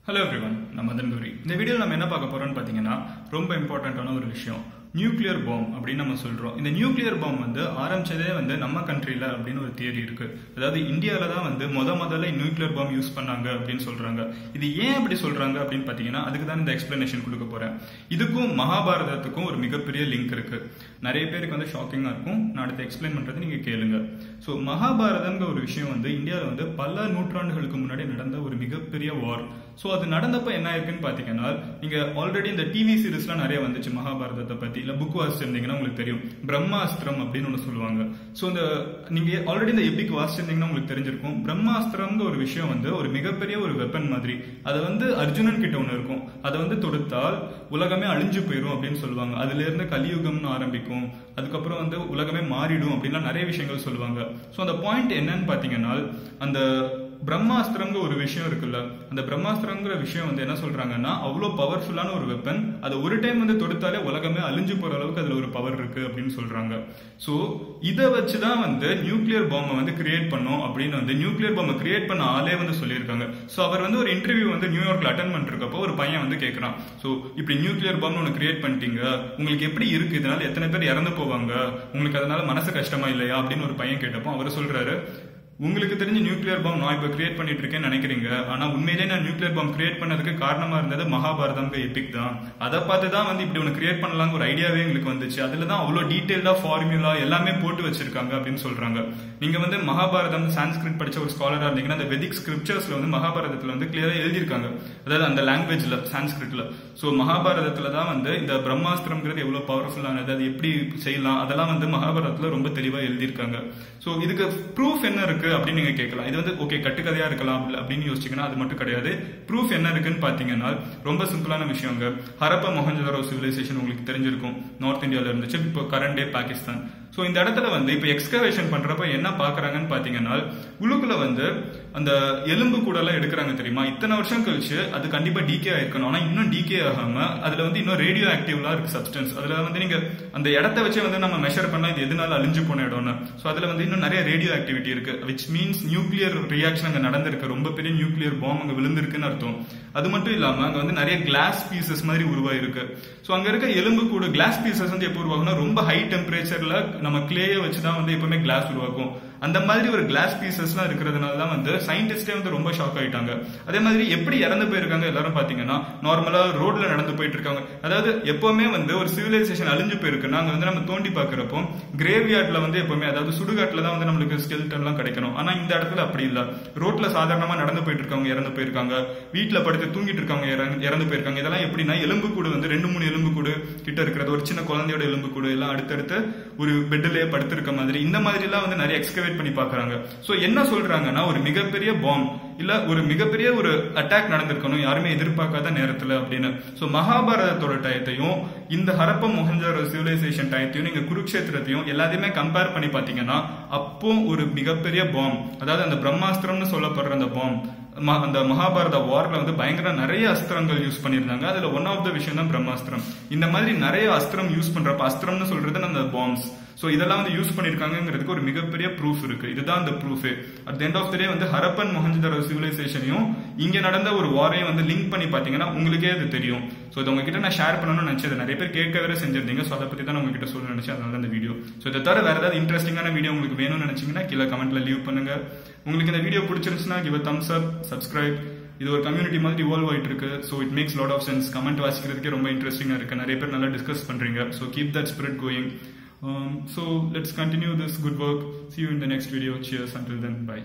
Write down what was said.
Hello everyone, நான் மதன் கௌரி. இந்த வீடியோல நம்ம என்ன பார்க்க போறோம்னு பாத்தீங்கன்னா ரொம்ப இம்பார்ட்டன்ட்டான ஒரு விஷயம். நியூக்ளியர் பாம் அப்படின்னு நம்ம சொல்றோம். இந்த நியூக்ளியர் பாம் ஆரம்பிச்சதே நம்ம கண்ட்ரில அப்படின்னு ஒரு தியரி இருக்கு. அதாவது இந்தியால தான் முதல்ல நியூக்ளியர் பாம் யூஸ் பண்ணாங்க அப்படின்னு சொல்றாங்க. இது ஏன் அப்படி சொல்றாங்க அப்படின்னு பாத்தீங்கன்னா அதுக்கு தான் இந்த எக்ஸ்பிளனேஷன் கொடுக்க போறேன். இதுக்கும் மகாபாரதத்துக்கும் ஒரு மிகப்பெரிய லிங்க் இருக்கு. நிறைய பேருக்கு ஷாக்கிங்கா இருக்கும். நான் அடுத்து எக்ஸ்பிளைன் பண்றது நீங்க கேளுங்க. சோ மகாபாரதம்ங்கிற ஒரு விஷயம் இந்தியால பல நூற்றாண்டுகளுக்கு முன்னாடி நடந்த ஒரு மிகப்பெரிய வார். சோ அது நடந்தப்ப என்ன ஆயிருக்குன்னு பாத்தீங்கன்னா நீங்க ஆல்ரெடி இந்த டிவி சீரிஸ்லாம் நிறைய வந்துச்சு மகாபாரதத்தை பத்தி. இல்ல புக் வாசிச்சிருந்தீங்கன்னா உங்களுக்கு தெரியும். பிரம்மாஸ்திரம் அப்படின்னு ஒண்ணு சொல்லுவாங்க. சோ நீங்க ஆல்ரெடி இந்த எபிக் வாசிச்சிருந்தீங்கன்னா உங்களுக்கு தெரிஞ்சிருக்கும். பிரம்மாஸ்திரம்ங்கிற ஒரு விஷயம் ஒரு மிகப்பெரிய ஒரு வெப்பன் மாதிரி. அது அர்ஜுனன் கிட்ட ஒண்ணு இருக்கும். அதை தொடுத்தால் உலகமே அழிஞ்சு போயிடும் அப்படின்னு சொல்லுவாங்க. அதுல இருந்து கலியுகம்னு ஆரம்பிக்கும். அதுக்கப்புறம் உலகமே மாறிடும் அப்படின்லாம் நிறைய விஷயங்கள் சொல்லுவாங்க. சோ அந்த பாயிண்ட் என்னன்னு பாத்தீங்கன்னா அந்த பிரம்மாஸ்திரம்ங்கிற ஒரு விஷயம் இருக்குல்ல, அந்த பிரம்மாஸ்திரங்கிற விஷயம் என்ன சொல்றாங்கன்னா அவ்வளவு பவர்ஃபுல்லான ஒரு வெப்பன். அதை ஒரு டைம் தொடுத்தாலே உலகமே அழிஞ்சு போற அளவுக்கு அதுல ஒரு பவர் இருக்கு அப்படின்னு சொல்றாங்க. சோ இதை வச்சுதான் நியூக்ளியர் பாம்பை கிரியேட் பண்ணோம் அப்படின்னு நியூக்ளியர் பாம்பை கிரியேட் பண்ண ஆளே சொல்லியிருக்காங்க. சோ அவர் ஒரு இன்டர்வியூ நியூயார்க்ல அட்டென்ட் பண்ணிருக்கப்போ ஒரு பையன் கேட்கறான். சோ இப்படி நியூக்ளியர் பாம்பு ஒன்னு கிரியேட் பண்ணிட்டீங்க, உங்களுக்கு எப்படி இருக்கு, இதனால எத்தனை பேர் இறந்து போவாங்க, உங்களுக்கு அதனால மனசு கஷ்டமா இல்லையா அப்படின்னு ஒரு பையன் கேட்டப்போ அவர் சொல்றாரு, உங்களுக்கு தெரிஞ்ச நியூக்ளியர் பாம் நான் இப்ப கிரியேட் பண்ணிட்டு இருக்கேன்னு நினைக்கிறீங்க. ஆனா உண்மையிலேயே நான் நியூக்ளியர் பாம் கிரியேட் பண்ணதுக்கு காரணமா இருந்தது மகாபாரதம் எபிக் தான். அதை பார்த்து தான் இப்படி ஒன்று கிரியேட் பண்ணலாம்னு ஒரு ஐடியாவே எங்களுக்கு வந்துச்சு. அதுல தான் அவ்வளவு டீடைல்டா ஃபார்முலா எல்லாமே போட்டு வச்சிருக்காங்க அப்படின்னு சொல்றாங்க. நீங்க மகாபாரதம் சான்ஸ்கிரிட் படிச்ச ஒரு ஸ்காலரா இருந்தீங்கன்னா அந்த வெதிக் ஸ்கிரிப்சர்ஸ்ல மகாபாரதத்துல கிளியரா எழுதியிருக்காங்க. அதாவது அந்த லாங்குவேஜ்ல சான்ஸ்கிரிட்ல. சோ மகாபாரதத்துல தான் இந்த பிரம்மாஸ்திரம்ங்கிறது எவ்வளவு பவர்ஃபுல்லானது, அது எப்படி செய்யலாம், அதெல்லாம் மகாபாரதத்துல ரொம்ப தெளிவா எழுதியிருக்காங்க. சோ இதுக்கு ப்ரூஃப் என்ன இருக்கு அப்படின்னு நீங்க கேட்கலாம். இது ஓகே கட்டுக்கதையா இருக்கலாம் அப்படின்னு யோசிச்சீங்கன்னா அது மட்டும் கிடையாது. ப்ரூஃப் என்ன இருக்குன்னு பாத்தீங்கன்னா ரொம்ப சிம்பிளான விஷயங்க. ஹரப்பா மொஹஞ்சதாரோ சிவிலைசேஷன் உங்களுக்கு தெரிஞ்சிருக்கும். நார்த் இந்தியால இருந்துச்சு. இப்போ கரண்ட் டே பாகிஸ்தான். சோ இந்த இடத்துல இப்ப எக்ஸ்கவேஷன் பண்றப்ப என்ன பாக்குறாங்கன்னு பாத்தீங்கன்னா உள்ளுக்குள்ள அந்த எலும்பு கூட எல்லாம் எடுக்கிறாங்க தெரியுமா. இத்தனை வருஷம் கழிச்சு அது கண்டிப்பா டிகே ஆயிருக்கணும். ஆனா இன்னும் டிகே ஆகாம அதுல இன்னும் ரேடியோ ஆக்டிவ்லா இருக்கு சப்ஸ்டன்ஸ். அதுல நீங்க அந்த இடத்த வச்சு நம்ம மெஷர் பண்ணா இது எதனால அழிஞ்சு போன இடம்னு. சோ அதுல இன்னும் நிறைய ரேடியோ ஆக்டிவிட்டி இருக்கு. விச் மீன்ஸ் நியூக்ளியர் ரியாக்ஷன் அங்க நடந்திருக்கு. ரொம்ப பெரிய நியூக்ளியர் பாம் அங்க விழுந்திருக்குன்னு அர்த்தம். அது மட்டும் இல்லாம அங்க நிறைய கிளாஸ் பீசஸ் மாதிரி உருவாயிருக்கு. சோ அங்க இருக்க எலும்பு கூட கிளாஸ் பீசஸ் எப்போ உருவாகும்னா ரொம்ப ஹை டெம்பரேச்சர்ல நம்ம கிளேயை வச்சுதான் எப்பவுமே கிளாஸ் உருவாக்கும். அந்த மாதிரி ஒரு கிளாஸ் பீசஸ் எல்லாம் இருக்கிறதுனால தான் சயின்டிஸ்டே ரொம்ப ஷாக் ஆயிட்டாங்க. அதே மாதிரி எப்படி இறந்து போயிருக்காங்க எல்லாரும் பாத்தீங்கன்னா நார்மலா ரோட்ல நடந்து போயிட்டு இருக்காங்க. அதாவது எப்பவுமே ஒரு சிவிலைசேஷன் அழிஞ்சு போயிருக்குன்னா அங்க நம்ம தோண்டி பாக்குறப்போ கிரேவ் யார்ட்ல எப்பவுமே அதாவது சுடுகாட்டுல தான் நம்மளுக்கு ஸ்கெல்டன் எல்லாம் கிடைக்கணும். ஆனா இந்த இடத்துல அப்படி இல்ல. ரோட்ல சாதாரணமா நடந்து போயிட்டு இருக்கவங்க இறந்து போயிருக்காங்க. வீட்டுல படுத்து தூங்கிட்டு இருக்கவங்க இறந்து போயிருக்காங்க. இதெல்லாம் எப்படின்னா எலும்பு கூடு 2-3 எலும்பு கூடு கிட்ட இருக்கிறது, ஒரு சின்ன குழந்தையோட எலும்பு கூடு எல்லாம் அடுத்தடுத்து ஒரு பெட்லயே படுத்திருக்க மாதிரி இந்த மாதிரி எல்லாம் நிறைய எக்ஸ்கவேட் பண்ணி பாக்குறாங்க. சோ என்ன சொல்றாங்கன்னா ஒரு மிகப்பெரிய பாம் இல்ல ஒரு மிகப்பெரிய ஒரு அட்டாக் நடந்திருக்கணும் யாருமே எதிர்பார்க்காத நேரத்துல அப்படின்னு. சோ மகாபாரதத்தோட டயத்தையும் இந்த ஹரப்பா மொஹஞ்சதாரோ சிவிலைசேஷன் டயத்தையும் நீங்க குருக்ஷேத்திரத்தையும் எல்லாத்தையுமே கம்பேர் பண்ணி பாத்தீங்கன்னா அப்போ ஒரு மிகப்பெரிய பாம், அதாவது அந்த பிரம்மாஸ்திரம்னு சொல்லப்படுற அந்த பாம் அந்த மகாபாரத வார்ல பயங்கர நிறைய அஸ்திரங்கள் யூஸ் பண்ணிருந்தாங்க. அதுல ஒன் ஆஃப் த விஷயம் தான் பிரம்மாஸ்திரம். இந்த மாதிரி நிறைய அஸ்திரம் யூஸ் பண்றப்ப அஸ்திரம்னு சொல்றது அந்த பாம்ஸ். சோ இதெல்லாம் யூஸ் பண்ணிருக்காங்கிறதுக்கு ஒரு மிகப்பெரிய ப்ரூஃப் இருக்கு. இதுதான் அந்த proof. At the end of the day Harappan Mohenjodaro சிவிலைசேஷனையும் இங்க நடந்த ஒரு வாரையும் லிங்க் பண்ணி பாத்தீங்கன்னா உங்களுக்கே அது தெரியும். சோ இது உங்ககிட்ட நான் ஷேர் பண்ணணும்னு நினைச்சது. நிறைய பேர் கேட்க வேற செஞ்சிருந்தீங்க. சோ அதை பத்தி தான் உங்ககிட்ட சொல்ல நினைச்சேன். அதனால இந்த வீடியோ. சோ இதை தவிர வேற ஏதாவது இன்ட்ரெஸ்டிங்கான வீடியோ உங்களுக்கு வேணும்னு நினைச்சீங்கன்னா கீழே கமெண்ட்ல லீவ் பண்ணுங்க. உங்களுக்கு இந்த வீடியோ பிடிச்சிருந்துச்சுன்னா give a thumbs up, subscribe. இது ஒரு கம்யூனிட்டி மாதிரி இவால்வ் ஆயிட்டு இருக்கு. So it makes lot of sense. Comment வாசிக்கிறதுக்கே ரொம்ப இன்ட்ரெஸ்டிங்கா இருக்கு. நிறைய பேர் நல்லா டிஸ்கஸ் பண்றீங்க. So keep that spirit going. So let's continue this good work. See you in the next video. Cheers. Until then, bye.